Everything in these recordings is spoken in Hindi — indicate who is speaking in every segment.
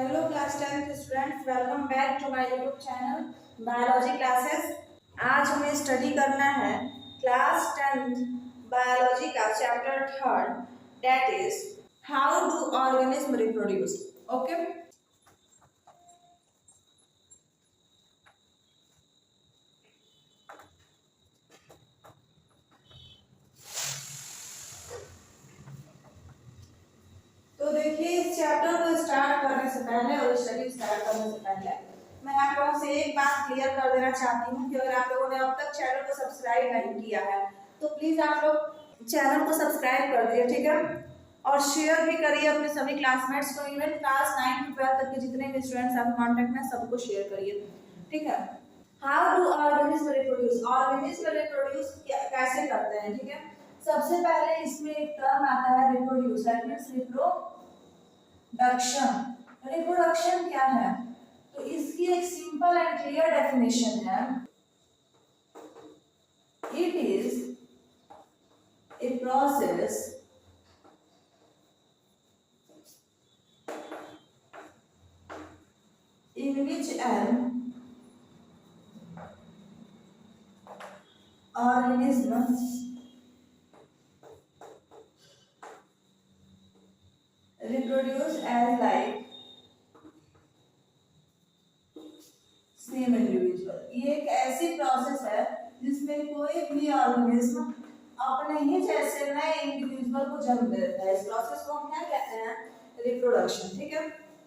Speaker 1: Hello class 10 students, welcome back to my YouTube channel biology classes. आज हमें स्टडी करना है क्लास 10 बायोलॉजी का chapter 3, that is how do organism reproduce. Okay, तो देखिए इस चैप्टर को स्टार्ट करने से पहले और स्टडी स्टार्ट करने से पहले मैं आप लोगों से एक बात क्लियर कर देना चाहती हूँ कि अगर आप लोगों ने अब तक चैनल को सब्सक्राइब नहीं किया है तो प्लीज आप लोग चैनल को सब्सक्राइब कर दिए, ठीक है। और शेयर भी करिए अपने सभी क्लासमेट्स को, इवन क्लास 9 to 12 तक के जितने भी स्टूडेंट्स आपके कांटेक्ट में सबको शेयर करिए, ठीक है। How do organism reproduce, organism reproduce कैसे करते हैं, ठीक है। सबसे पहले इसमें एक टर्म आता है reproduce, that means reproduction. Reproduction क्या है, तो इसकी एक सिंपल एंड क्लियर डेफिनेशन है, it is a process in which an organism reproduce as like same individual। ये एक ऐसी प्रोसेस है जिसमें कोई भी ऑर्गेनिज्म अपने ही जैसे नए इंडिविजुअल को जन्म देता है। इस प्रोसेस को हम क्या कहते हैं, रिप्रोडक्शन, ठीक है।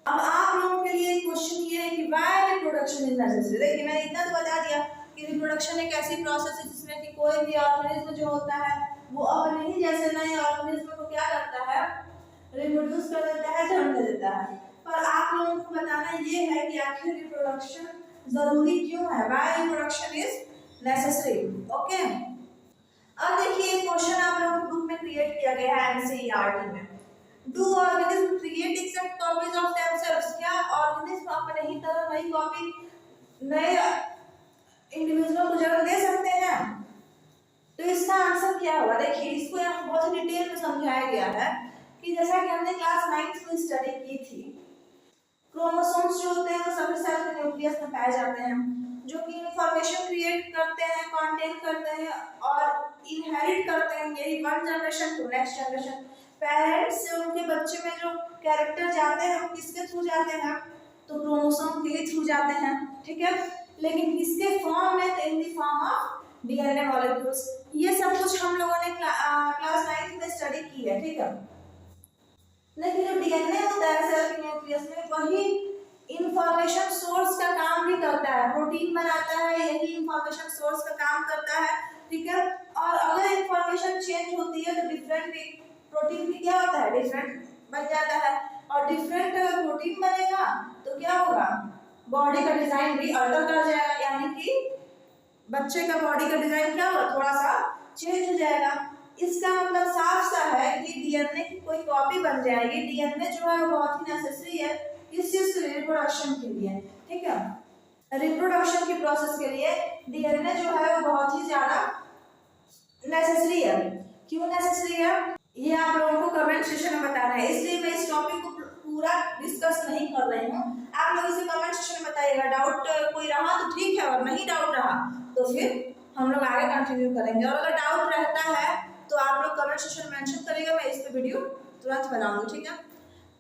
Speaker 1: अब आप लोगों के लिए क्वेश्चन ये है कि व्हाई रिप्रोडक्शन इज नेसेसरी। देखिए मैंने इतना तो बता दिया कि रिप्रोडक्शन एक ऐसी प्रोसेस है जिसमें कि कोई भी ऑर्गेनिज्म जो होता है वो अपने ही जैसे नए ऑर्गेनिज्म को क्या करता है, रिप्रोड्यूस कर देता है, जन्म दे देता है। पर आप लोगों को बताना ये है कि आखिर रिप्रोडक्शन जरूरी क्यों है, why reproduction is necessary. Okay, अब देखिए क्वेश्चन आप लोगों के बुक में क्रिएट किया गया है एनसीईआरटी में। Do organism create exact copies of themselves, क्या ऑर्गेनिज्म अपने ही तरह नई कॉपी नए इंडिविजुअल को जन्म दे सकते हैं? तो इसका आंसर क्या होगा, देखिए इसको यहाँ बहुत डिटेल में समझाया गया है कि जैसा कि हमने क्लास 9 में स्टडी की थी, क्रोमोसोम्स जो होते हैं वो सभी सेल के न्यूक्लियस में पाए जाते हैं जो कि इंफॉर्मेशन क्रिएट करते हैं, कंटेन करते हैं और इनहेरिट करते हैं, यही one generation to next generation. Parents से उनके बच्चे में जो कैरेक्टर जाते हैं वो किसके थ्रू जाते हैं, तो क्रोमोसोम के ही थ्रू जाते हैं, ठीक है। लेकिन किसके फॉर्म में, तो in the form of DNA molecules. ये सब कुछ हम लोगों ने क्लास 9 में स्टडी की है, ठीक है। लेकिन जो डीएनए होता है सेल के न्यूक्लियस में वही इंफॉर्मेशन सोर्स का काम भी करता है, प्रोटीन बनाता है, यही इंफॉर्मेशन सोर्स का काम करता है, ठीक है। और अगर इंफॉर्मेशन चेंज होती है तो डिफरेंट प्रोटीन भी क्या होता है, डिफरेंट बन जाता है। और डिफरेंट प्रोटीन बनेगा तो क्या होगा, बॉडी का डिजाइन भी अल्टर कर जाएगा, यानी कि बच्चे का बॉडी का डिजाइन क्या होगा, थोड़ा सा चेंज हो जाएगा। इसका मतलब साफ सा है कि डीएनए की कोई कॉपी बन जाएगी। डीएनए जो है वो बहुत ही नेसेसरी है किस चीज के, रिप्रोडक्शन के लिए, ठीक है। रिप्रोडक्शन की प्रोसेस के लिए डीएनए जो है वो बहुत ही ज्यादा नेसेसरी है। क्यों नेसेसरी है ये आप लोगों को कमेंट सेक्शन में बताना है, इसलिए मैं इस टॉपिक को पूरा डिस्कस नहीं कर रही हूँ। आप लोग इसे कमेंट सेक्शन में बताइएगा, डाउट कोई रहा तो ठीक है और नहीं डाउट रहा तो फिर हम लोग आगे कंटिन्यू करेंगे। और अगर डाउट रहता है तो आप लोग कमेंट सेक्शन में मेंशन करिएगा, मैं इस पे वीडियो तुरंत बनाऊंगी, ठीक है।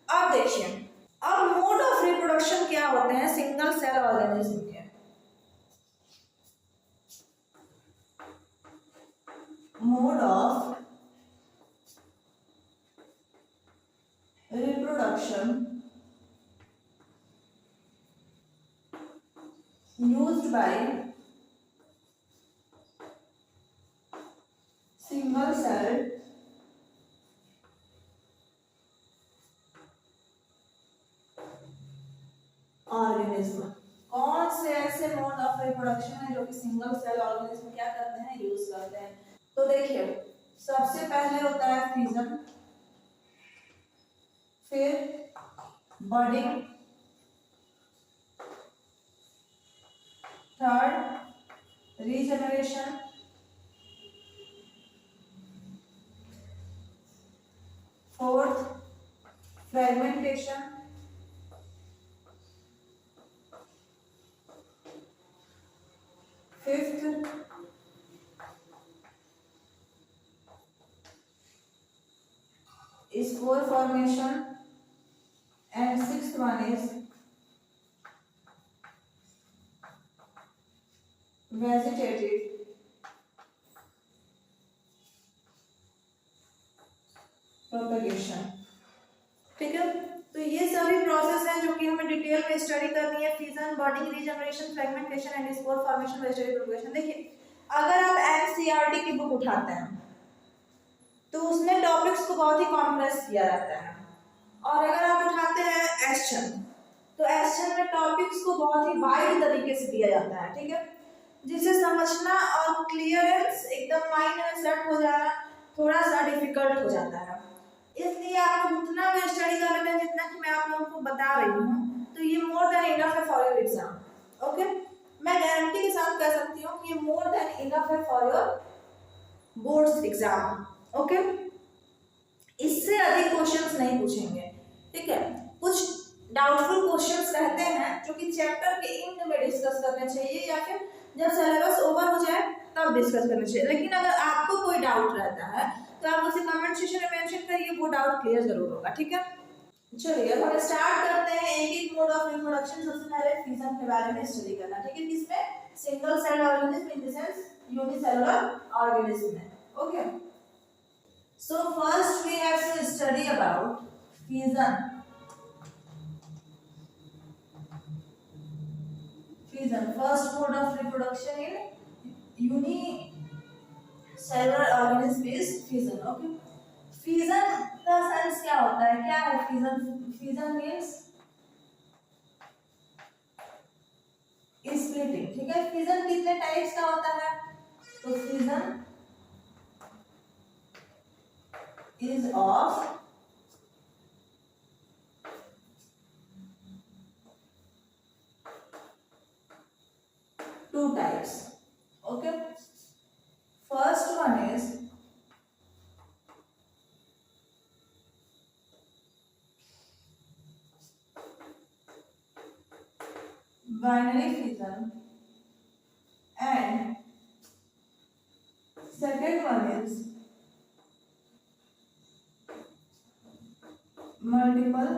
Speaker 1: अब देखिए, अब मोड ऑफ रिप्रोडक्शन क्या होते हैं सिंगल सेल ऑर्गेनिज्म के। Mode of reproduction used by single cell organism. कौन से ऐसे मोड ऑफ रिप्रोडक्शन है जो कि सिंगल सेल ऑर्गेनिज्म क्या करते हैं, यूज करते हैं। तो देखिए सबसे पहले होता है फ्यूजन, फिर budding, third regeneration, fourth fragmentation, spore formation, and sixth one is vegetative propagation। ठीक है, तो ये सभी प्रोसेस हैं जो कि हमें डिटेल में स्टडी करनी है, fission, bonding regeneration, fragmentation and spore formation, vegetative propagation. देखिए, अगर आप एनसीईआरटी की बुक उठाते हैं तो उसमें टॉपिक्स को बहुत ही कॉम्प्रेस किया रहता है, और अगर आप उठाते हैं एस्चन तो एस्चन में टॉपिक्स को बहुत ही वाइड तरीके से दिया जाता है। ठीक है, जिसे समझना और क्लियरेंस एकदम माइंड में सेट हो जाना थोड़ा सा डिफिकल्ट हो जाता है। इसलिए आप लोग उतना भी स्टडी कर लेते हैं जितना कि मैं आप लोगों को बता रही हूँ, तो ये मोर देन इनफ है फॉर योर एग्जाम। ओके, मैं गारंटी के साथ कह सकती हूँ कि ये मोर देन इनफ है for your boards exam. Okay, इससे अधिक क्वेश्चंस नहीं पूछेंगे। ठीक है, कुछ डाउटफुल क्वेश्चंस रहते हैं जो कि चैप्टर के एंड में डिस्कस करने चाहिए या फिर जब सिलेबस ओवर हो जाए तब डिस्कस करना चाहिए। लेकिन अगर आपको कोई डाउट रहता है तो आप उसे कमेंट सेक्शन में मेंशन करिए, वो डाउट क्लियर जरूर होगा। ठीक है, चलिए अब हम स्टार्ट करते हैं एक एक मोड ऑफ रिप्रोडक्शन। सबसे पहले फिजन के बारे में स्टडी करना। ठीक है, किसमें? Single cell organism in the sense unicellular organism में। Okay, so first we have to study about fission। Fission, first mode of reproduction in unicellular organism is fission। Okay, fission का सेंस क्या होता है? क्या है fission? Fission means splitting। ठीक है, fission कितने टाइप्स का होता है? तो fission is of two types। Okay, first one is binary fission and second one is multiple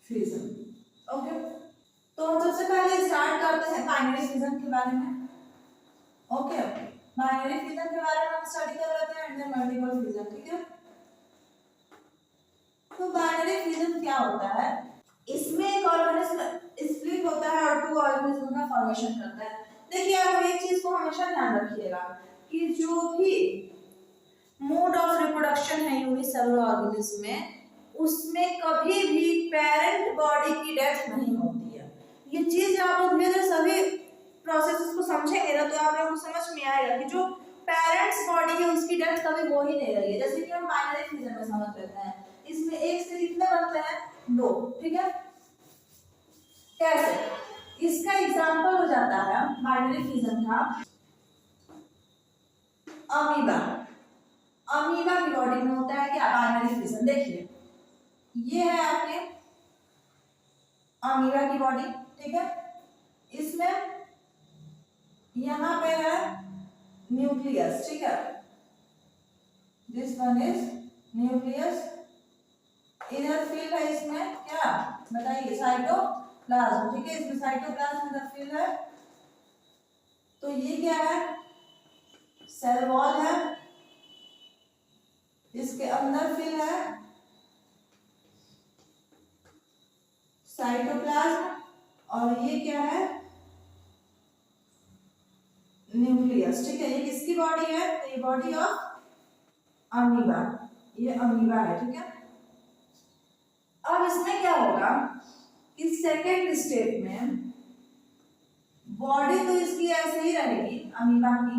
Speaker 1: fission। Okay, तो हम सबसे पहले स्टार्ट करते हैं बाइनरी फिजन के बारे में। ओके, बाइनरी फिजन के बारे में हम स्टडी कर लेते हैं एंड देन मल्टीपल फिजन। ठीक है, तो बाइनरी फिजन क्या होता है? इसमें एक ऑर्गेनिज्म स्प्लिट होता है और टू ऑर्गेनिज्म का फॉर्मेशन करता है। देखिए, आप एक चीज को हमेशा ध्यान रखिएगा कि जो भी मोड ऑफ रिप्रोडक्शन है यूनिसेलुलर ऑर्गेनिज्म में, उसमें कभी भी पेरेंट बॉडी की डेथ नहीं होती है। ये चीज आप लोग धीरे धीरे सभी प्रोसेसेस को समझेंगे ना, तो आप लोगों को समझ में आएगा कि जो पेरेंट्स बॉडी है उसकी डेथ कभी हो ही नहीं रही है। जैसे कि हम बाइनरी फिजन में समझ लेते हैं, इसमें एक से कितने बनते हैं? दो। ठीक है, कैसे? इसका एग्जांपल हो जाता है बाइनरी फिजन का अमीबा। अमीबा की बॉडी में होता है क्या? Binary fission. देखिए, ये है आपके अमीबा की बॉडी। ठीक है, इसमें यहां पे है न्यूक्लियस। ठीक है, दिस वन इज न्यूक्लियस। इधर फील्ड है इसमें क्या बताइए? साइटोप्लाज्म। ठीक है, इसमें साइटोप्लाज्म इधर फील्ड है। तो ये क्या है? सेल वॉल है, इसके अंदर फील्ड है साइटोप्लाज्म, और ये क्या है? न्यूक्लियस। ठीक है, ये किसकी बॉडी है? तो ये बॉडी ऑफ अमीबा, ये अमीबा है। ठीक है, अब इसमें क्या होगा कि सेकेंड स्टेप में बॉडी तो इसकी ऐसे ही रहेगी अमीबा की,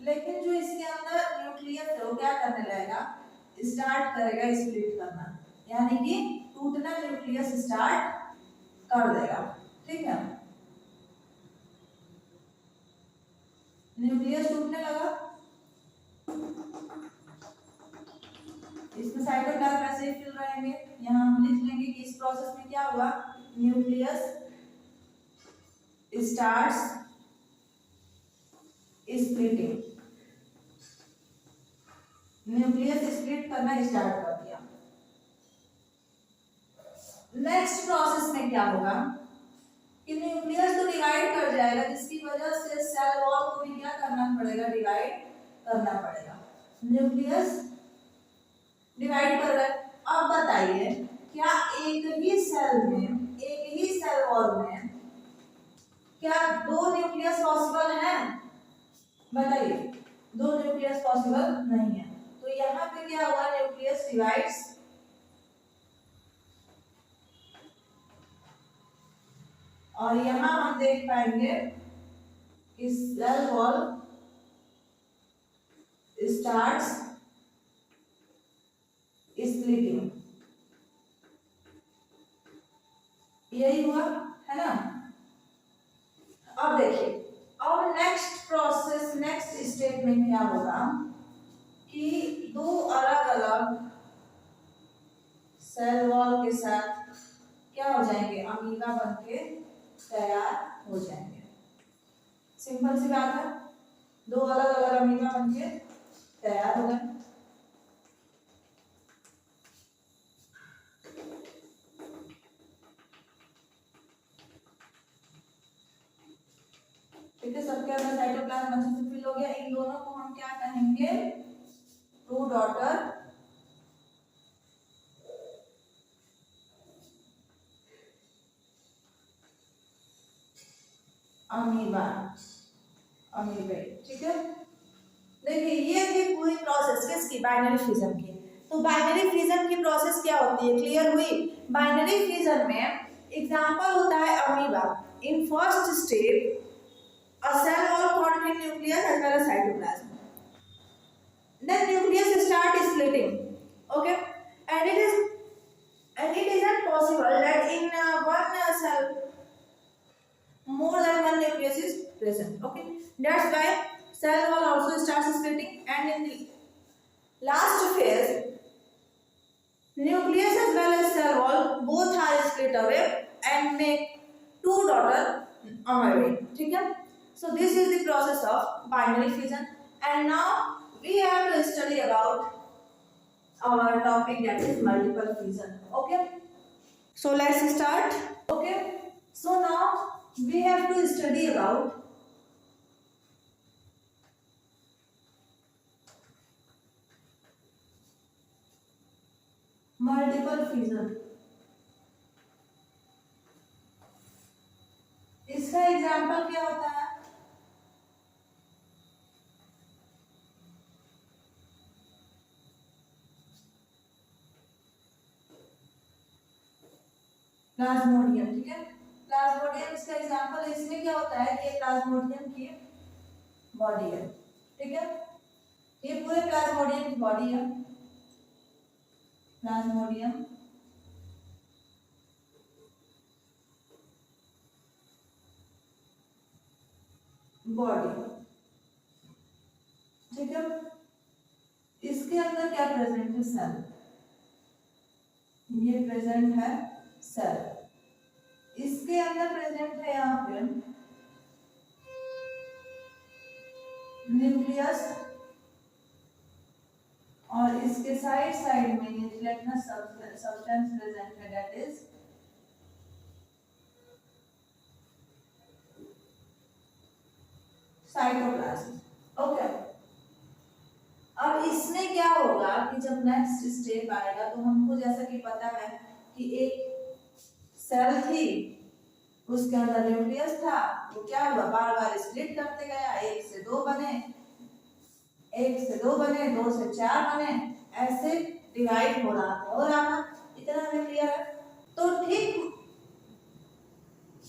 Speaker 1: लेकिन जो इसके अंदर न्यूक्लियस है वो क्या करने लगेगा? स्टार्ट करेगा स्प्लिट करना, यानी कि टूटना न्यूक्लियस स्टार्ट कर देगा। ठीक है, न्यूक्लियस टूटने लगा, इसमें साइटोप्लाज्म ऐसे ही फिल रहेंगे। यहाँ हम लिख लेंगे कि इस प्रोसेस में क्या हुआ? Nucleus starts splitting. Nucleus split करना स्टार्ट कर दिया। नेक्स्ट प्रोसेस में क्या होगा कि न्यूक्लियस तो डिवाइड कर जाएगा, जिसकी वजह से सेल वॉल को भी क्या करना पड़ेगा, डिवाइड करना पड़ेगा। न्यूक्लियस डिवाइड कर रहा है। अब बताइए क्या एक ही सेल में, एक ही सेल वॉल में क्या दो न्यूक्लियस पॉसिबल है? बताइए, दो न्यूक्लियस पॉसिबल नहीं है। तो यहाँ पे क्या हुआ, न्यूक्लियस डिवाइड्स, और यहां हम देख पाएंगे कि सेल वॉल स्टार्ट्स स्प्लिटिंग। यही हुआ है ना। अब देखिए, अब नेक्स्ट प्रोसेस, नेक्स्ट स्टेप में क्या होगा कि दो अलग अलग सेल वॉल के साथ क्या हो जाएंगे, अमीबा बनके तैयार हो जाएंगे। सिंपल सी बात है, दो अलग अलग अमीबा बनके तैयार हो गए। ठीक है, सबके अंदर साइटोप्लाज्म अच्छे से फिल हो गया। इन दोनों को हम क्या कहेंगे, टू डॉटर अमीबा, अमीबे। ठीक है, देखिए ये थी पूरी प्रोसेस किसकी, बाइनरी फिजन की। तो बाइनरी फिजन की प्रोसेस क्या होती है, क्लियर हुई। बाइनरी फिजन में एग्जांपल होता है amoeba. In first step a cell wall containing nucleus as well as cytoplasm. Then nucleus start splitting. Okay, and it isn't possible that in one cell more than one nucleus is present. Okay, that's why cell wall also starts splitting, and in the last phase nucleus as well as cell wall both are split away and make two daughter amoeba. ठीक है, so this is the process of binary fission, and now we have to study about our topic, that is multiple fission. Okay, so let's start. Okay, so now we have to study about multiple fission. इसका एग्जाम्पल क्या होता है, प्लाज्मोडियम। ठीक है, प्लाज्मोडियम इसका एग्जांपल है। इसमें क्या होता है कि प्लाज्मोडियम की बॉडी है। ठीक है, ये पूरे प्लाज्मोडियम की बॉडी है, प्लाज्मोडियम बॉडी। ठीक है, इसके अंदर क्या प्रेजेंट है, सेल। ये प्रेजेंट है सेल। इसके अंदर प्रेजेंट है यहाँ पे न्यूक्लियस, और इसके साइड साइड में ये जिलेटिनस सब्सटेंस प्रेजेंट है, दैट इज साइटोप्लाज्म। ओके, अब इसमें क्या होगा कि जब नेक्स्ट स्टेप आएगा तो हमको जैसा कि पता है कि एक सेल थी, उसके अंदर न्यूक्लियस था, वो क्या हुआ, बार बार स्प्लिट करते गया, एक से दो बने, एक से दो बने, दो से चार बने, ऐसे डिवाइड हो रहा था। इतना हमें क्लियर है। तो ठीक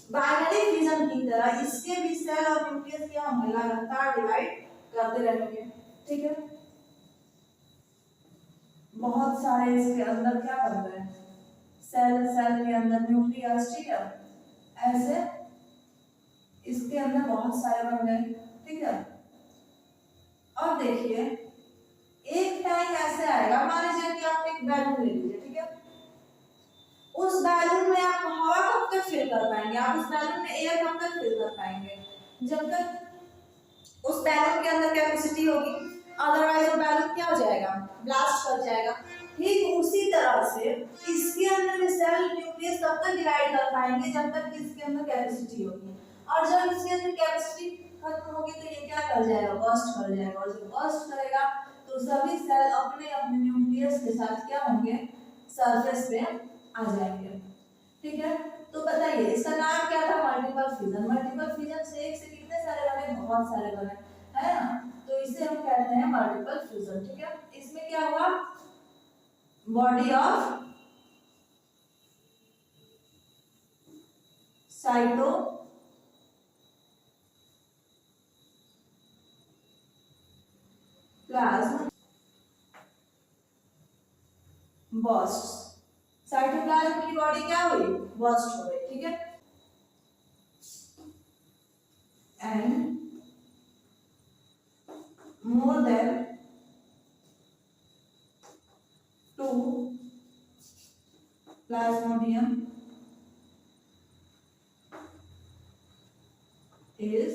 Speaker 1: बाइनरी फिजन की तरह इसके भी सेल और न्यूक्लियस क्या होंगे, लगातार डिवाइड करते रहेंगे। ठीक है, बहुत सारे इसके अंदर क्या बन रहे हैं, सेल, सेल के अंदर न्यूक्लियस। ठीक है, ऐसे इसके अंदर बहुत सारे बन गए। ठीक है, अब देखिए एक टाइम ऐसे आएगा, मान लीजिए कि आप एक बैलून ले लीजिए। ठीक है, उस बैलून में आप हवा कब तक फिल कर पाएंगे, आप उस बैलून में एयर कब तक फिल कर पाएंगे, जब तक उस बैलून के अंदर कैपेसिटी होगी। अदरवाइज वो बैलून क्या हो जाएगा, ब्लास्ट कर जाएगा। ठीक उसी तरह से इसके अंदर भी सेल न्यूक्लियस तब तक डिवाइड कर पाएंगे जब तक कि इसके अंदर कैपेसिटी होगी, और जब इसके अंदर कैपेसिटी खत्म होगी तो ये क्या कर जाएगा, बर्स्ट कर जाएगा, और जब बर्स्ट करेगा तो सभी सेल अपने अपने न्यूक्लियस के साथ क्या होंगे, सरफेस पे आ जाएंगे। ठीक है, तो बताइए इसका नाम क्या था, मल्टीपल फ्यूजन। मल्टीपल फ्यूजन से एक से कितने सारे बने, बहुत सारे बने, है ना, तो इसे हम कहते हैं मल्टीपल फ्यूजन। ठीक है, इसमें क्या हुआ, body of cytoplasm burst, cytoplasm की बॉडी क्या हुई, बर्स्ट हो गई। ठीक है, and more than 2 plasmodium is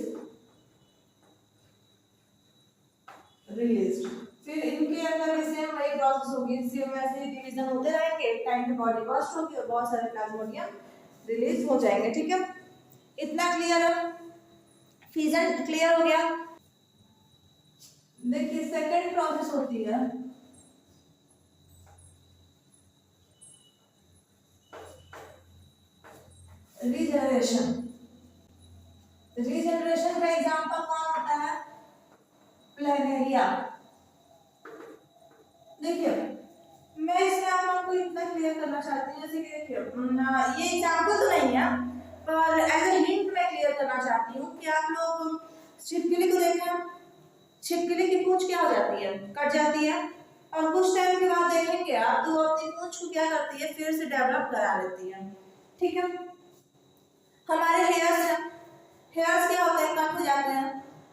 Speaker 1: released। फिर इनके अंदर भी सेम वही प्रोसेस होगी, सेम वैसे ही डिवीजन होते रहेंगे, एक टाइम पे बॉडी बर्स्ट होगी और बहुत सारे प्लाज्मोडियम रिलीज हो जाएंगे। ठीक है, इतना क्लियर है, फ्यूजन क्लियर हो गया। देखिए सेकंड प्रोसेस होती है रीजनरेशन। रीजनरेशन का एग्जांपल कौन होता है, प्लेनेरिया। देखिए मैं इसमें आप लोगों को इतना क्लियर करना चाहती हूँ, जैसे कि देखिए ये एग्जांपल तो नहीं है पर एज ए हिंट मैं क्लियर करना चाहती हूँ कि आप लोग छिपकली को देखें, छिपकली की पूंछ क्या हो जाती है, कट जाती है, और कुछ टाइम के बाद देखेंगे आप तो वो अपनी पूंछ को क्या करती है, फिर से डेवलप करा लेती है। ठीक है, हमारे हेयर्स हैं, हेयर्स क्या होते हैं, कट हो जाते हैं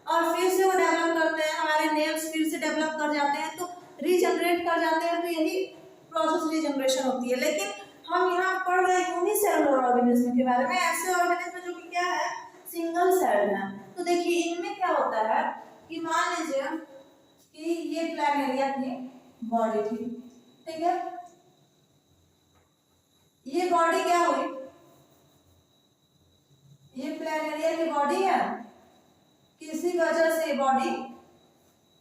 Speaker 1: और फिर से वो डेवलप करते हैं, हमारे नेल्स फिर से डेवलप कर जाते हैं, तो रीजनरेट कर जाते हैं, तो यही प्रोसेस रीजनरेशन होती है। लेकिन हम यहाँ पढ़ रहे हैं यूनिसेलुलर ऑर्गेनिज्म के बारे में, ऐसे ऑर्गेनिज्म जो कि क्या है, सिंगल सेल है। तो देखिए इनमें क्या होता है कि मान लीजिए कि ये प्लानेरिया की बॉडी थी, ठीक है, ये बॉडी क्या हुई, ये प्लानेरिया की बॉडी है, किसी वजह से बॉडी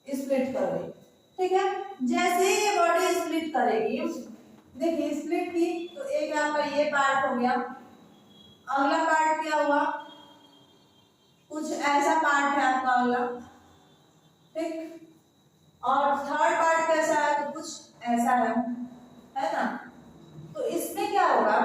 Speaker 1: स्प्लिट कर गई। ठीक है, जैसे ही ये बॉडी स्प्लिट करेगी, देखिए स्प्लिट की तो एक आपका ये पार्ट हो गया, अगला पार्ट क्या हुआ, कुछ ऐसा पार्ट है आपका अगला, ठीक, और थर्ड पार्ट कैसा है, तो कुछ ऐसा है ना। तो इसमें क्या होगा,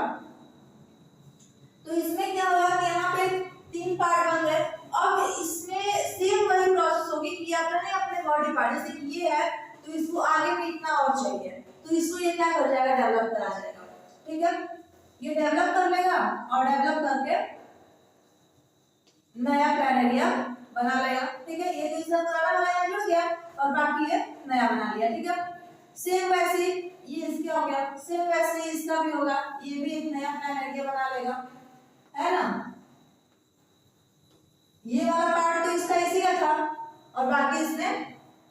Speaker 1: तो इसमें क्या होगा कि यहाँ पे 3 पार्ट बन गए। अब इसमें सेम वही प्रोसेस होगी कि अपने अपने बॉडी पार्ट, जैसे कि ये है तो इसको आगे में इतना और चाहिए, तो इसको ये क्या कर जाएगा, डेवलप करा जाएगा। ठीक है, ये डेवलप कर लेगा और डेवलप करके नया प्लानेरिया बना लेगा। ठीक है, ये तो इसका पुराना बनाया जुड़ गया और बाकी ये नया बना लिया। ठीक है, सेम वैसे ये इसका हो गया, सेम वैसे इसका भी होगा, ये भी एक नया प्लानेरिया बना लेगा, है ना। ये वाला पार्ट तो इसका इसी का था और बाकी इसने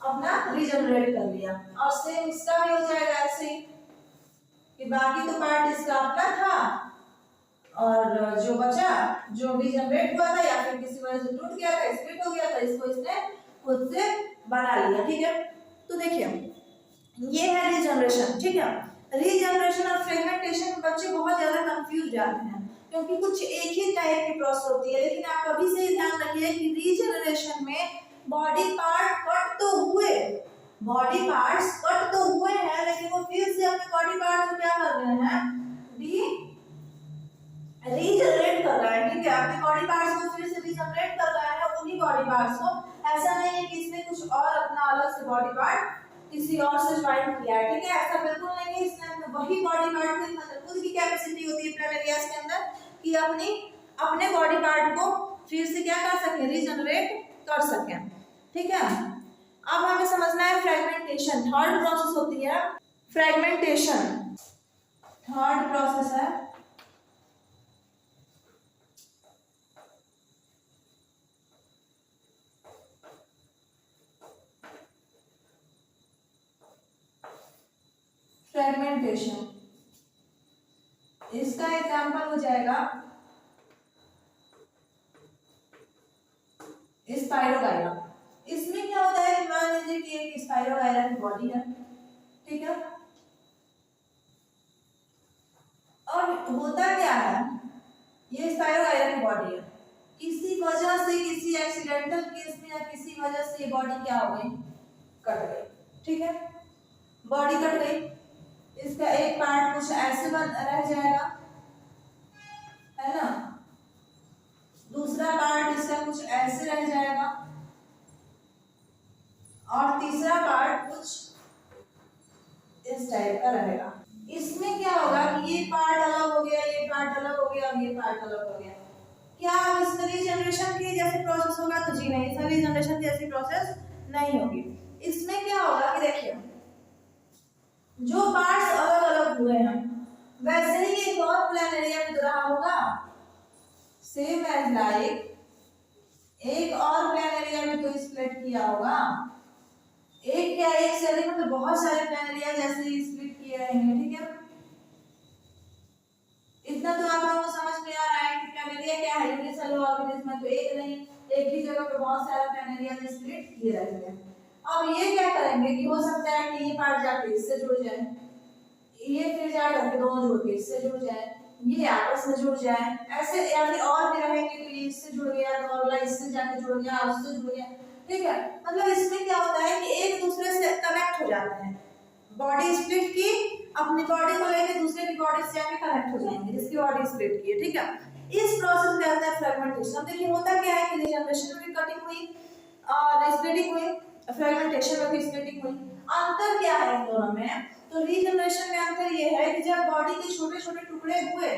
Speaker 1: अपना रीजनरेट कर लिया, और सेम इसका भी हो जाएगा ऐसे ही कि बाकी तो पार्ट इसका अपना था और जो बचा, जो रीजनरेट हुआ था या फिर किसी वजह से टूट गया था, स्प्लिट हो गया था, इसको इसने खुद से बना लिया। ठीक है, तो देखिए ये है रीजनरेशन। ठीक है, रीजनरेशन और फ्रेगमेंटेशन में बच्चे बहुत ज्यादा कंफ्यूज जाते हैं क्योंकि कुछ एक ही टाइप की प्रोसेस होती है, लेकिन आप कभी से ध्यान रखिए कि रीजनरेशन में बॉडी पार्ट कट तो हुए, बॉडी पार्ट्स कट तो हुए हैं, लेकिन वो फिर से अपने बॉडी पार्ट्स को क्या कर रहे हैं, रीजनरेट कर रहा है। ठीक है, अपने बॉडी पार्ट्स को फिर से रीजनरेट कर रहा है, उन्हीं बॉडी पार्ट्स को। ऐसा नहीं है कि इसने कुछ और अपना अलग से बॉडी पार्ट किसी और से ज्वाइन किया है। ठीक है, ऐसा बिल्कुल नहीं है, इसने वही बॉडी पार्ट को, मतलब खुद की कैपेसिटी होती है प्लानेरियाज के अंदर कि अपने बॉडी पार्ट को फिर से क्या कर सके, रीजनरेट कर सके। ठीक है, अब हमें समझना है फ्रेगमेंटेशन। थर्ड प्रोसेस होती है फ्रेगमेंटेशन, थर्ड प्रोसेस है फ्रेगमेंटेशन, इसका एग्जाम्पल हो जाएगा स्पाइरोगाइरा। इसमें क्या होता है कि मान लीजिए कि एक स्पाइरोगाइरा की बॉडी है, ठीक है, और होता क्या है, ये स्पाइरोगाइरा की बॉडी है, किसी वजह से, किसी एक्सीडेंटल केस में या किसी वजह से ये बॉडी क्या हो गई, कट गई, ठीक है, बॉडी कट गई, इसका एक पार्ट कुछ ऐसे बन रह जाएगा, है ना, दूसरा पार्ट इसका कुछ ऐसे रह जाएगा, और तीसरा पार्ट कुछ इस टाइप का रहेगा। इसमें क्या होगा कि ये पार्ट अलग हो गया, ये पार्ट अलग हो गया, ये पार्ट अलग हो गया, क्या इसमें रीजनरेशन की जैसी प्रोसेस होगा, तो जी नहीं, इसमें रीजनरेशन की जैसी प्रोसेस नहीं होगी। इसमें क्या होगा कि देखिए जो पार्ट्स अलग अलग हुए हैं वैसे ही एक और प्लान एरिया में रहा होगा, सेम एज लाइक एक और प्लान एरिया में तो स्प्लिट किया होगा, एक क्या एक से अधिक मतलब बहुत सारे प्लान एरिया जैसे स्प्लिट किए रहेंगे, ठीक है, इतना तो आप लोगों को समझ में आ रहा है कि प्लान एरिया क्या है, यूनिसेलुलर ऑर्गेनिज्म में तो एक नहीं, एक ही जगह पे बहुत सारा प्लान एरिया स्प्लिट किए रहेंगे। अब ये क्या करेंगे कि हो सकता है कि ये पार्ट जाके इससे जुड़ जाए, ये फिर जा करके दोनों जुड़ के इससे जुड़ जाए, ये आपस में जुड़ जाए, ऐसे या फिर और भी रहेंगे तो ये इससे जुड़ गया तो अगला इससे जाके जुड़ गया, उससे जुड़ गया, ठीक है, मतलब इसमें क्या होता है कि एक दूसरे से कनेक्ट हो जाते हैं, बॉडी स्प्लिट की अपनी बॉडी को लेकर दूसरे की बॉडी से जाके कनेक्ट हो जाएंगे जिसकी बॉडी स्प्लिट की है, ठीक है, इस प्रोसेस कहते हैं फ्रेगमेंटेशन। देखिए होता क्या है कि रीजनरेशन में भी कटिंग हुई और स्प्लिटिंग हुई, फ्रेगमेंटेशन में भी स्प्लिटिंग हुई, अंतर क्या है इन दोनों में, तो रीजनरेशन में अंतर ये है कि जब बॉडी के छोटे छोटे टुकड़े हुए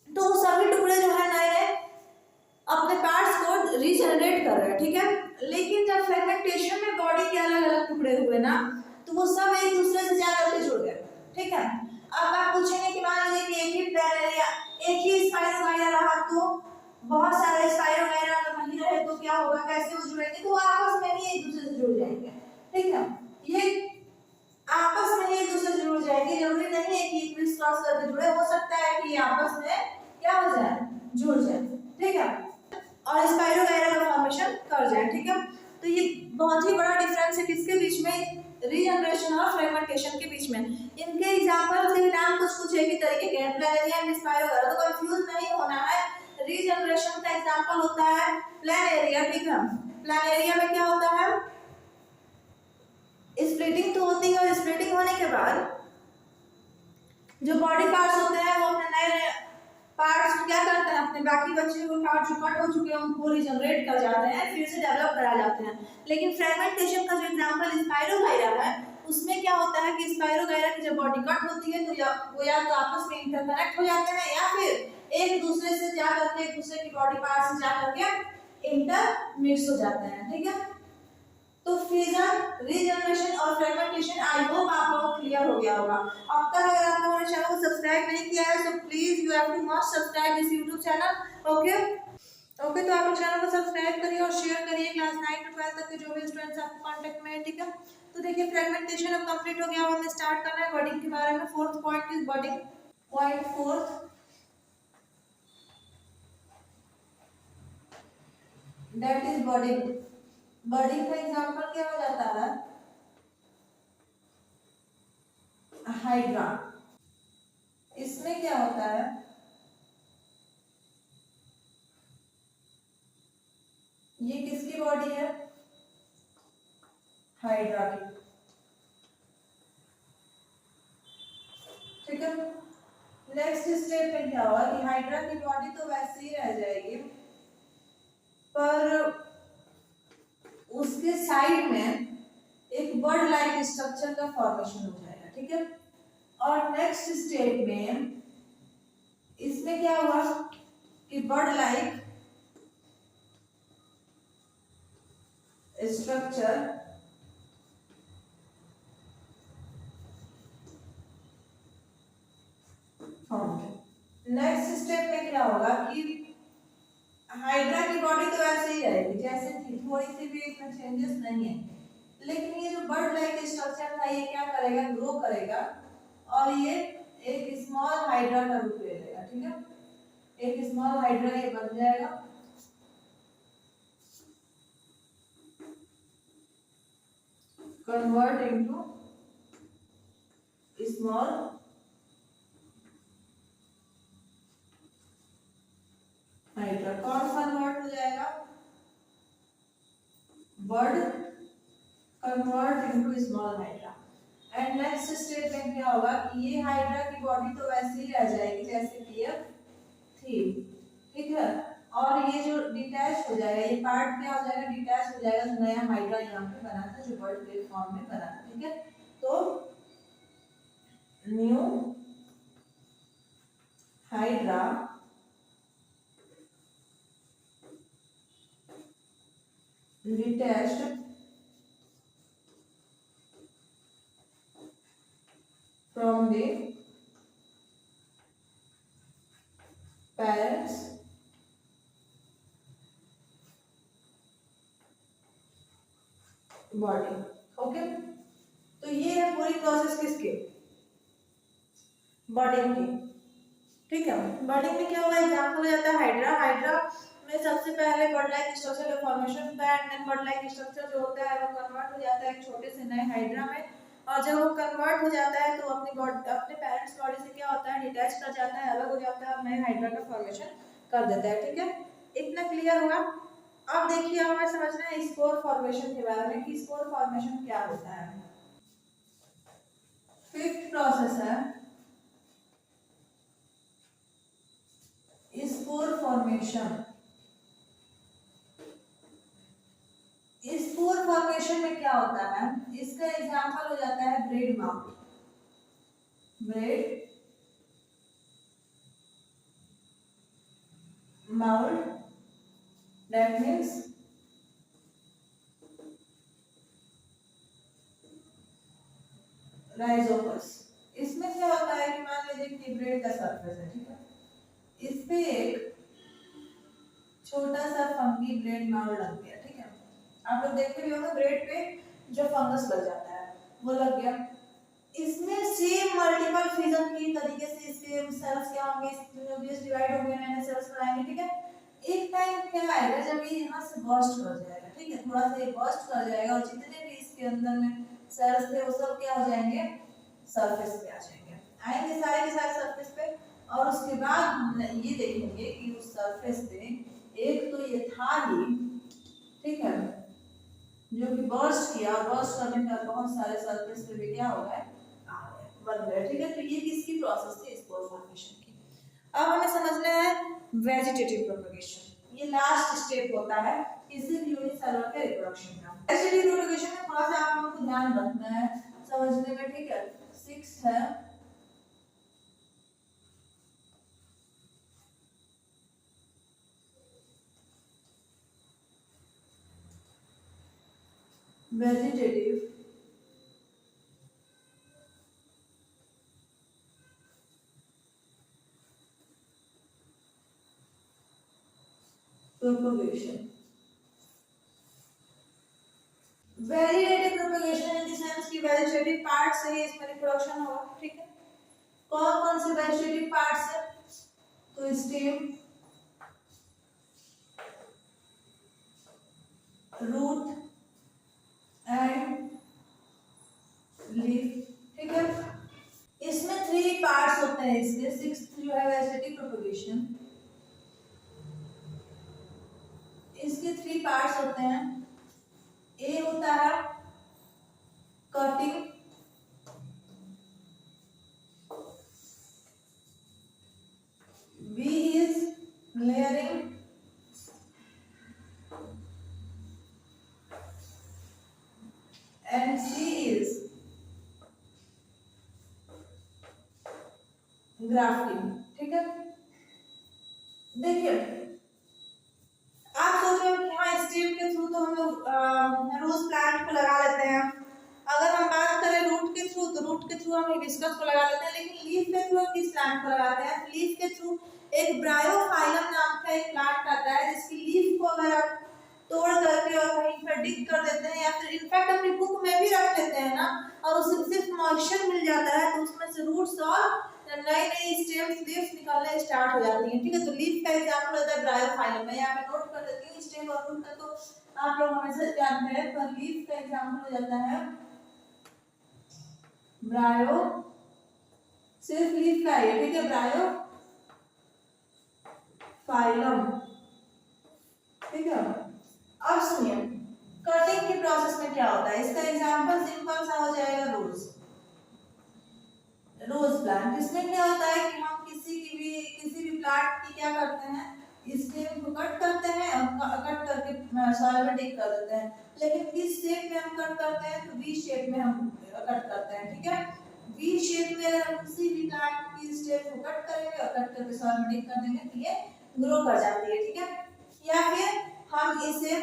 Speaker 1: तो वो सभी टुकड़े जो है नए अपने पार्ट्स को रीजनरेट कर रहे हैं, ठीक है, लेकिन जब फ्रेगमेंटेशन में बॉडी के अलग अलग टुकड़े हुए ना तो वो सब एक दूसरे से जाकर के जुड़ गए, ठीक है। अब आप पूछेंगे कि मान लीजिए कि एक ही प्लान एरिया, एक ही स्पाइरोगाइरा रहा तो बहुत सारे स्पाइरोगाइरा अगर नहीं रहे तो क्या होगा, कैसे वो जुड़ेंगे, तो आपस में ही एक दूसरे से जुड़ जाएंगे, ठीक है, ये आपस में एक दूसरे से जुड़ जाएंगे, जरूरी नहीं है कि क्रिस क्रॉस करके जुड़े, हो सकता है कि आपस में क्या हो जाए, जुड़ जाए, ठीक है, और स्पाइरोगाइरा का फॉर्मेशन कर जाए, ठीक है। तो ये बहुत ही बड़ा डिफरेंस है किसके बीच में, रीजनरेशन और फ्रेगमेंटेशन के बीच में। इनके एग्जांपल से नाम कुछ कुछ एक ही तरीके के हैं, प्लान एरिया एंड स्पाइरोगाइरा, तो कंफ्यूज नहीं होना है। रीजनरेशन का एग्जांपल होता है प्लान एरिया, ठीक है, प्लान एरिया में क्या होता है, स्प्लिटिंग तो होती है और स्प्लिटिंग होने के बाद जो बॉडी पार्ट्स होते हैं वो अपने नए पार्ट्स क्या करते हैं, अपने बाकी बचे हुए पार्ट जो कट हो चुके हैं उनको रीजनरेट कर जाते हैं, फिर से डेवलप करा जाते हैं। लेकिन फ्रेगमेंटेशन का जो एग्जांपल स्पाइरोगाइरा है उसमें क्या होता है कि स्पाइरोगाइरा की जब बॉडी कट होती है तो वो या तो आपस में इंटरकनेक्ट हो जाते हैं या फिर एक दूसरे से जा करके एक दूसरे की बॉडी पार्ट से जा करके इंटर मिक्स हो जाते हैं, ठीक है। तो फ्यूजन, रीजनरेशन और फ्रेगमेंटेशन आई होप आप लोगों को क्लियर हो गया होगा। अब तक अगर आप लोगों ने चैनल को सब्सक्राइब नहीं किया है तो please you have to must subscribe this YouTube channel, okay okay, तो आप लोग चैनल को सब्सक्राइब करिए और शेयर करिए क्लास 9 से 12 तक के जो भी स्टूडेंट्स आपको कांटेक्ट में है, ठीक है। तो देखिए फ्रेगमेंटेशन अब कंप्लीट हो गया, अब हमें स्टार्ट करना है बॉडिंग के बारे में। Fourth point is bonding, point fourth, that is bonding. Bonding का एग्जांपल क्या हो जाता है, हाइड्रा। इसमें क्या होता है, ये किसकी बॉडी है, हाइड्रा की, ठीक है। नेक्स्ट स्टेप में क्या हुआ कि हाइड्रा की बॉडी तो वैसे ही रह जाएगी पर उसके साइड में एक बर्ड लाइक स्ट्रक्चर का फॉर्मेशन हो जाएगा, ठीक है। और नेक्स्ट स्टेप में इसमें क्या हुआ कि bird like structure next step में क्या होगा कि हाइड्रा की बॉडी तो ऐसे ही रहेगी जैसे थी, थोड़ी सी भी इसमें चेंजेस नहीं है, लेकिन ये जो बर्ड लाइक स्ट्रक्चर था ये क्या करेगा, ग्रो करेगा और ये एक स्मॉल हाइड्रा का रूप ले लेगा, ठीक है। एक स्मॉल हाइड्रा ये बन जाएगा, कन्वर्ट इनटू स्मॉल हाइड्रा। कौन कन्वर्ट हो जाएगा? Bird convert into small hydra. And next step में क्या होगा कि ये हाइड्रा की बॉडी तो वैसे ही रह जाएगी जैसे कि ये थी, ठीक है। और ये जो डिटैच हो जाएगा, ये पार्ट क्या हो जाएगा? डिटैच हो जाएगा, जो नया हाइड्रा यहाँ पे बना था, जो बर्ड के फॉर्म में बना था, ठीक है। तो new hydra detached from the parents body, okay. तो ये है पूरी प्रोसेस किसकी? बर्डिंग की, ठीक है। बर्डिंग में क्या होगा? एग्जाम्पल हो जाता है हाइड्रा। हाइड्रा में सबसे पहले बर्ड लाइक स्ट्रक्चर का फॉर्मेशन होता है, and then bird like structure जो होता है वो कन्वर्ट हो जाता है एक छोटे से नए हाइड्रा में। और जब वो कन्वर्ट हो जाता है तो अपने पेरेंट्स बॉडी से क्या होता है? डिटैच कर जाता है, अलग हो जाता है और नए हाइड्रा का फॉर्मेशन कर देता है, ठीक है। इतना क्लियर हुआ? अब देखिए हमें समझना है स्पोर फॉर्मेशन के बारे में कि स्पोर फॉर्मेशन क्या होता है। फिफ्थ प्रोसेस है स्पोर फॉर्मेशन। स्पोर फॉर्मेशन में क्या होता है? इसका एग्जांपल हो जाता है bread mouth. Bread mouth that means Rhizopus. इसमें क्या होता है कि मान लीजिए कि ब्रेड का सरफेस है, ठीक है। इस पे एक छोटा सा फंगी ब्रेड माउथ लग गया, ठीक है। आप लोग देखते भी होंगे ब्रेड पे जो फंगस लग जाता है वो लग गया। इसमें सेम मल्टीपल फिजन की तरीके से इसके सेल्स क्या होंगे? न्यूक्लियस डिवाइड होंगे, नए सेल्स बनाएंगे, ठीक है। एक टाइम क्या आएगा जब ये यहाँ से बर्स्ट कर जाएगा, ठीक है। थोड़ा सा ये बर्स्ट कर जाएगा और जितने भी इसके अंदर में सेल्स थे वो सब क्या हो जाएंगे? सरफेस पे आ जाएंगे, आएंगे सारे के सारे सरफेस पे। और उसके बाद हम ये देखेंगे कि उस सरफेस पे एक तो ये था ही, ठीक है, जो कि बर्स्ट किया और बर्स्ट करने के बाद बहुत सारे सरफेस पे भी क्या हो गए? बन गए, ठीक है। तो ये किसकी प्रोसेस थी? स्पोर फॉर्मेशन की। अब हमें समझना है वेजिटेटिव प्रोपगेशन। ये लास्ट स्टेप होता है किसी भी यूनिसेलुलर के रिप्रोडक्शन का। वेजिटेटिव प्रोपगेशन में थोड़ा सा आप लोगों को ध्यान रखना है समझने में, ठीक है। 6 है vegetative propagation। Vegetative propagation in the sense कि वेजिटेटिव पार्ट से ही इसमें रिप्रोडक्शन होगा, ठीक है। कौन कौन से वेजिटेटिव पार्ट्स है? तो स्टेम, रूट एंड लीफ, ठीक है। इसमें 3 पार्ट्स होते हैं इसके। 6th जो है वेजिटेटिव प्रोपगेशन, इसके 3 पार्ट्स होते हैं। ए होता है cutting, B is layering, and C is grafting, ठीक है। देखिए आप सोच रहे हो कि हाँ स्टेम के थ्रू तो हम लोग रोज प्लांट को लगा लेते हैं। अगर हम बात करें रूट के थ्रू, तो रूट के थ्रू हम हिबिस्कस को लगा लेते हैं, लेकिन लीफ के थ्रू हम किस प्लांट को लगाते हैं? लीफ के थ्रू एक ब्रायोफाइलम नाम का एक प्लांट आता है जिसकी लीफ को अगर आप तोड़ करके और कहीं पर डिग कर देते हैं या फिर इनफैक्ट अपनी बुक में भी रख लेते हैं ना, और उसे सिर्फ मॉइस्चर मिल जाता है तो उसमें से रूट्स और नई नई स्टेम्स लीव्स निकलने स्टार्ट हो जाती हैं। ठीक है, तो लीफ का एग्जांपल होता है ब्रायोफाइलम। मैं यहाँ पे नोट कर देती हूँ, स्टेम और रूट का तो आप लोग हमेशा जानते हैं, पर लीफ का एग्जांपल हो जाता है ब्रायो, सिर्फ लीफ का है। ठीक है, ब्रायो फाइलम। ठीक है, अब सुनिए कटिंग की प्रोसेस में क्या होता है। इसका एग्जांपल सिंपल सा हो जाएगा रोज, रोज प्लांट। इसमें क्या होता है कि हम किसी भी प्लांट की क्या करते हैं, स्टेम को कट करते हैं और कट करके सॉइल में डिग कर देते हैं। लेकिन किस शेप में हम कट करते हैं, तो वी शेप में हम कट करते हैं। ठीक है, वी शेप में अगर हम किसी भी प्लांट की स्टेम को कट करेंगे और कट करके सॉइल में डिग कर देंगे तो ये ग्रो कर जाती है। ठीक है, या फिर हम इसे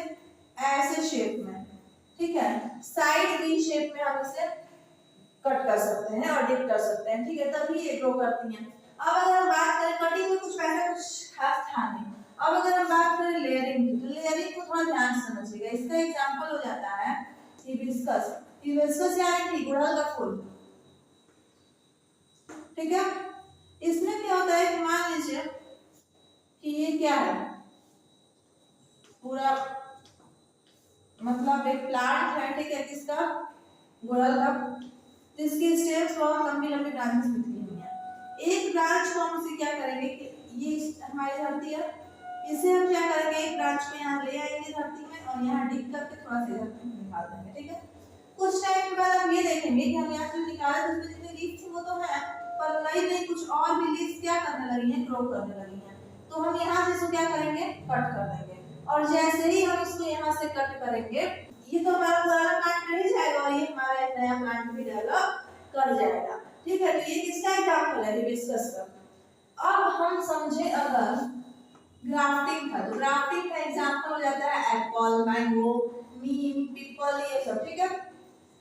Speaker 1: ऐसे शेप में, ठीक है, साइड वी शेप में हम इसे कट कर सकते हैं और डिप कर सकते हैं। ठीक है, तभी ये ग्रो करती हैं। अब अगर हम बात करें कटिंग में कुछ वैसा कुछ खास था नहीं। अब अगर हम बात करें लेयरिंग की, तो लेयरिंग को थोड़ा ध्यान से समझिएगा। इसका एग्जांपल हो जाता है हिबिस्कस। हिबिस्कस यानी कि गुड़हल का फूल। ठीक है, इसमें क्या होता है कि मान लीजिए कि ये क्या है, पूरा मतलब एक प्लांट है। ठीक है, किसका, गुड़हल का। इसकी स्टेम्स बहुत लंबी लंबी ब्रांचेस निकली हुई हैं। एक ब्रांच को हम इसे क्या करेंगे कि ये हमारी धरती है, इसे हम क्या करेंगे, एक ब्रांच को यहाँ ले आएंगे धरती में और यहाँ डिग करके थोड़ा सा धरती में निकाल देंगे। ठीक है, कुछ टाइम के बाद हम ये देखेंगे कि हम यहाँ से निकाले तो उसमें जितने लीव्स थी वो तो है, पर नई नई कुछ और भी लीव्स क्या करने लगी हैं, ग्रो करने लगी हैं। तो हम यहाँ से इसको क्या करेंगे, कट कर देंगे। और जैसे ही हम इसको यहाँ से कट करेंगे, ये तो हमारा पुराना प्लांट रह जाएगा और ये हमारा एक नया प्लांट भी डेवलप कर जाएगा। ठीक है, तो ये किसका एग्जांपल है, हिबिस्कस का। अब हम समझे अगर ग्राफ्टिंग था, तो ग्राफ्टिंग का एग्जांपल हो जाता है एप्पल, मैंगो, नीम, पीपल, ये सब। ठीक है,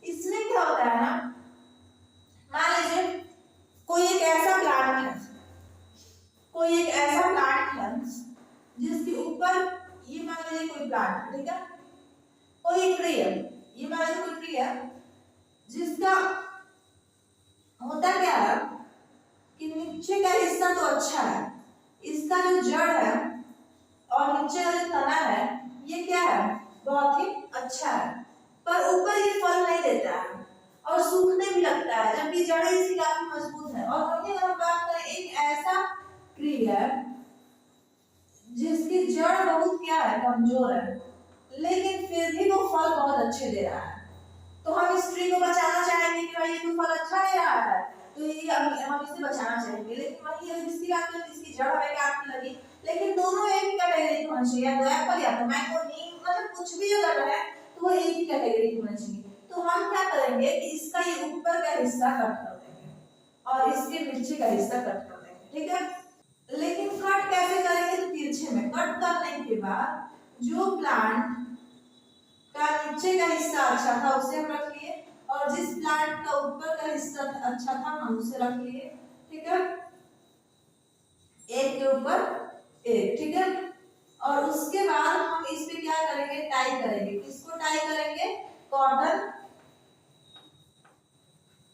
Speaker 1: इसमें क्या होता है ना, मान लीजिए कोई एक ऐसा प्लांट है, कोई एक ऐसा प्लांट है जिसके ऊपर, ये मान लीजिए कोई प्लांट, ठीक है, कोई ट्री है, ये मान लीजिए कोई ट्री है जिसका होता क्या है कि नीचे का हिस्सा तो अच्छा है, इसका जो जड़ है और नीचे का जो तना है ये क्या है, बहुत ही अच्छा है, पर ऊपर ये फल नहीं देता है और सूखने भी लगता है, जबकि जड़ें इसकी काफी मजबूत है। और वहीं अगर हम बात करें एक ऐसा ट्री है जिसकी जड़ बहुत क्या है, कमजोर है, लेकिन फिर भी वो फल बहुत अच्छे दे रहा है, तो हम इस ट्री को बचाना चाहेंगे कि भाई ये तो फल अच्छा दे रहा है, तो ये हम इसे बचाना चाहेंगे। लेकिन वही है जिसकी बात करें, जिसकी जड़ हमें काम की लगी, लेकिन दोनों एक ही कैटेगरी की होनी चाहिए, या तो एप्पल या तो मैंगो, नीम, मतलब कुछ भी अगर है तो वो एक ही कैटेगरी की होनी चाहिए। तो हम क्या करेंगे कि इसका ये ऊपर का हिस्सा कट कर देंगे और इसके नीचे का हिस्सा कट कर देंगे। ठीक है, लेकिन कट कैसे करेंगे, तो तिरछे में कट करने के बाद जो प्लांट का नीचे का हिस्सा अच्छा था उसे हम रख लिए, और जिस प्लांट का ऊपर का हिस्सा अच्छा था हम उसे रख लिए। ठीक है, एक के ऊपर एक। ठीक है, और उसके बाद हम इस पे क्या करेंगे, टाई करेंगे। किसको टाई करेंगे, कॉटन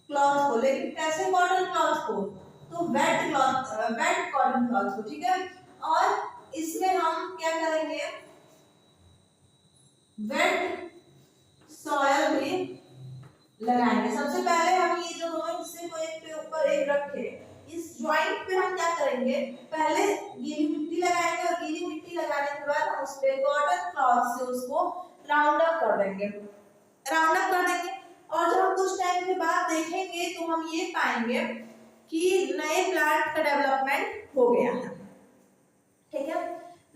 Speaker 1: क्लॉथ को। लेकिन कैसे कॉटन क्लॉथ को, तो wet cloth, wet cotton cloth को। ठीक है, और इसमें हम क्या करेंगे, वेट सॉयल भी लगाएंगे। सबसे पहले हम ये जो दोनों हिस्से को एक पे ऊपर एक रखे, इस ज्वाइंट पे हम क्या करेंगे, पहले गीली मिट्टी लगाएंगे और गीली मिट्टी लगाने के बाद हम उस पे कॉटन क्लॉथ से उसको राउंड अप कर देंगे, राउंड अप कर देंगे। और जब हम कुछ टाइम के बाद देखेंगे तो हम ये पाएंगे कि नए प्लांट का डेवलपमेंट हो गया है। ठीक है,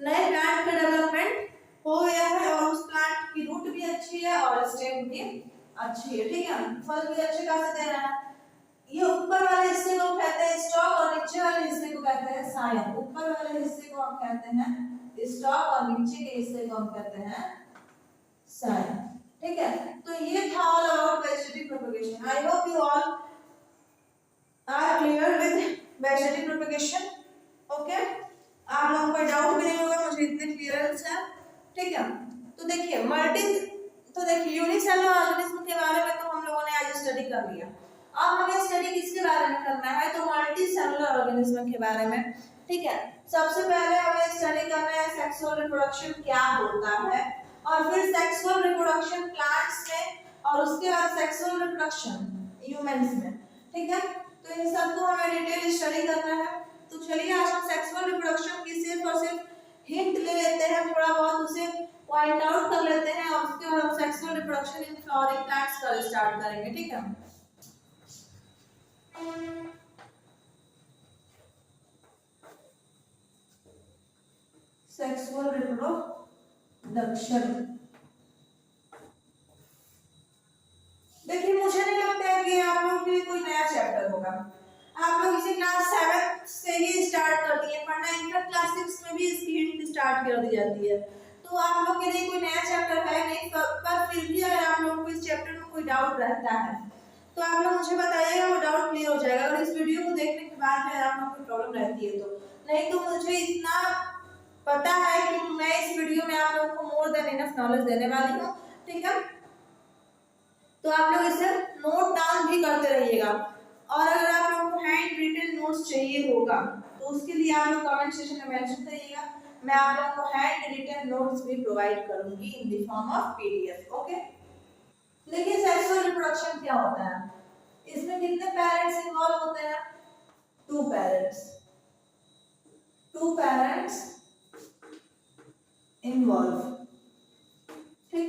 Speaker 1: नए प्लांट का डेवलपमेंट हो गया है और उस प्लांट की रूट भी अच्छी है और स्टेम भी अच्छी है। ठीक है, फल भी अच्छे खासे दे रहा है। ये ऊपर वाले हिस्से को कहते हैं स्टॉक और नीचे वाले हिस्से को कहते हैं सायन। ऊपर वाले हिस्से को हम कहते हैं स्टॉक और नीचे के हिस्से को हम कहते हैं सायन। ठीक है, तो ये था all about vegetative propagation. I hope you all are clear with vegetative propagation. Okay, आप लोगों को डाउट भी नहीं होगा, मुझे इतने क्लियरेंस है। ठीक है, तो देखिए यूनिसेलुलर ऑर्गेनिज्म के बारे में तो हम लोगों ने आज स्टडी कर लिया। अब हमें स्टडी किसके बारे में करना है, तो मल्टी सेलुलर ऑर्गेनिज्म के बारे में। ठीक है, सबसे पहले हमें स्टडी करना है सेक्सुअल रिप्रोडक्शन क्या होता है, और फिर सेक्सुअल रिप्रोडक्शन प्लांट्स में, और उसके बाद सेक्सुअल रिप्रोडक्शन ह्यूमंस में। ठीक है, तो इन सबको हमें डिटेल स्टडी करना है। तो चलिए आज हम सेक्सुअल रिप्रोडक्शन की सिर्फ और सिर्फ हिंट ले लेते हैं, थोड़ा बहुत उसे पॉइंट आउट कर लेते हैं, और उसके बाद हम sexual reproduction in flowering plants का स्टार्ट करेंगे। ठीक है, सेक्सुअल रिप्रोडक्शन। देखिए मुझे नहीं लगता है कि आप लोगों के लिए कोई नया चैप्टर होगा। आप लोग इसे क्लास 7 से ही स्टार्ट कर दिए पढ़ना, इनफैक्ट क्लास 6 में भी इसकी हिंट स्टार्ट कर दी जाती है। तो आप लोग के लिए कोई नया चैप्टर है नहीं, पर फिर भी अगर आप लोगों को इस चैप्टर में कोई डाउट रहता है तो आप लोग मुझे बताइएगा, वो डाउट क्लियर हो जाएगा। अगर इस वीडियो को देखने के बाद में आप लोग को प्रॉब्लम रहती है तो, नहीं तो मुझे इतना पता है कि मैं इस वीडियो में आप लोगों को मोर देन इनफ नॉलेज देने वाली हूँ। ठीक है, तो आप लोग इसे नोट डाउन भी करते रहिएगा, और अगर आप लोगों को हैंड रिटन नोट्स चाहिए होगा तो उसके लिए आप लोग कमेंट सेक्शन में मेंशन करिएगा, मैं आप लोगों को हैंड रिटन नोट्स भी प्रोवाइड करूंगी in the form of PDF. Okay, देखिए सेक्सुअल रिप्रोडक्शन क्या होता है, इसमें कितने पेरेंट्स इन्वॉल्व होते हैं, 2 पेरेंट्स इन्वॉल्व। ठीक,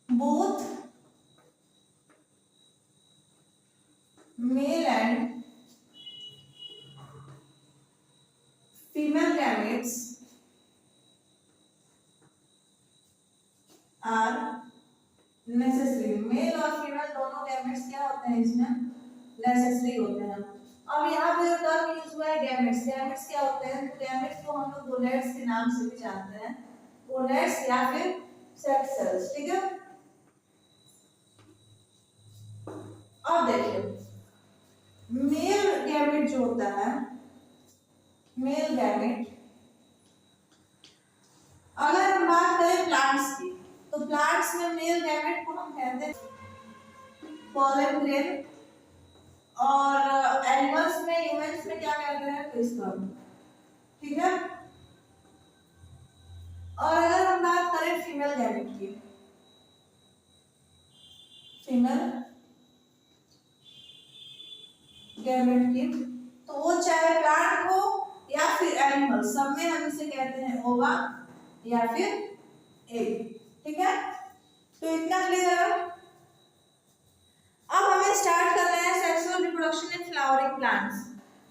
Speaker 1: both male and female gametes are necessary। Male और फीमेल दोनों गैमेट्स क्या होते हैं, इसमें नेसेसरी होते हैं। अब यहाँ पे जो टर्म यूज हुआ है गैमेट्स, गैमेट्स क्या होते हैं, तो गैमेट्स को हम लोग गोनेड्स के नाम से भी जानते हैं, गोनेड्स या फिर सेक्स सेल्स। ठीक है, अब देखिए मेल गैमेट जो होता है, मेल गैमेट, अगर हम बात करें प्लांट्स की, तो प्लांट्स में मेल गैमेट को हम कहते हैं पॉलन ग्रेन, और एनिमल्स में, ह्यूमंस में क्या कहते हैं, स्पर्म। ठीक है, और अगर हम बात करें फीमेल गैमेट की, फीमेल गैमेट की, तो वो चाहे प्लांट हो या फिर एनिमल, सब में हम इसे कहते हैं ओवा या फिर एग। ठीक है, तो इतना क्लियर है। अब हमें स्टार्ट करना है sexual reproduction in flowering plants.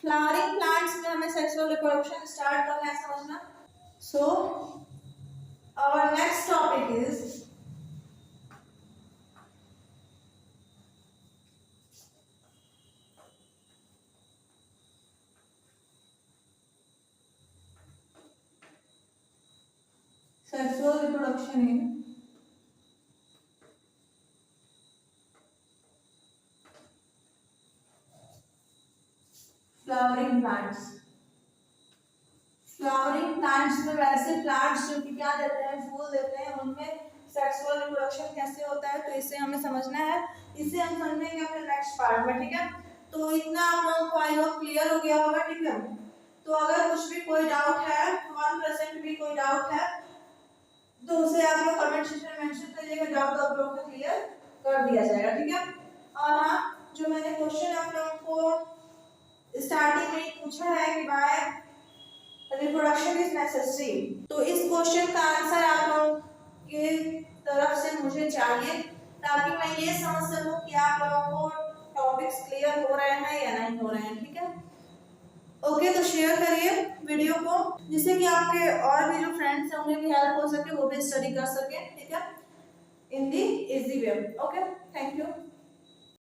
Speaker 1: Flowering plants में हमें सेक्सुअल रिप्रोडक्शन स्टार्ट करना है, समझना। So our next topic is sexual reproduction in flowering plants। Flowering plants में वैसे प्लांट्स जो कि क्या देते हैं, फूल देते हैं, उनमें सेक्सुअल रिप्रोडक्शन कैसे होता है, तो इसे हमें समझना है। इसे हम समझेंगे अपने नेक्स्ट पार्ट में। ठीक है, तो इतना आप लोगों को आई होप क्लियर हो गया होगा। ठीक है, तो अगर कुछ भी कोई डाउट है, 1% भी कोई डाउट है, तो उसे आप लोग कमेंट सेक्शन में मेंशन करिएगा, डाउट आप लोगों को क्लियर कर दिया जाएगा। ठीक है, और हाँ, जो मैंने क्वेश्चन आप लोगों को स्टार्टिंग में पूछा है कि बाय रिप्रोडक्शन इज नेसेसरी, तो इस क्वेश्चन का आंसर आप लोगों के तरफ से मुझे चाहिए, ताकि मैं ये समझ सकूं कि आप लोगों को टॉपिक्स क्लियर हो रहे हैं या नहीं हो रहे हैं। ठीक है, ओके, तो शेयर करिए वीडियो को, जिससे कि आपके और भी जो फ्रेंड्स हैं उन्हें भी हेल्प हो सके, वो भी स्टडी कर सके। ठीक है, in the easy way. Okay, thank you.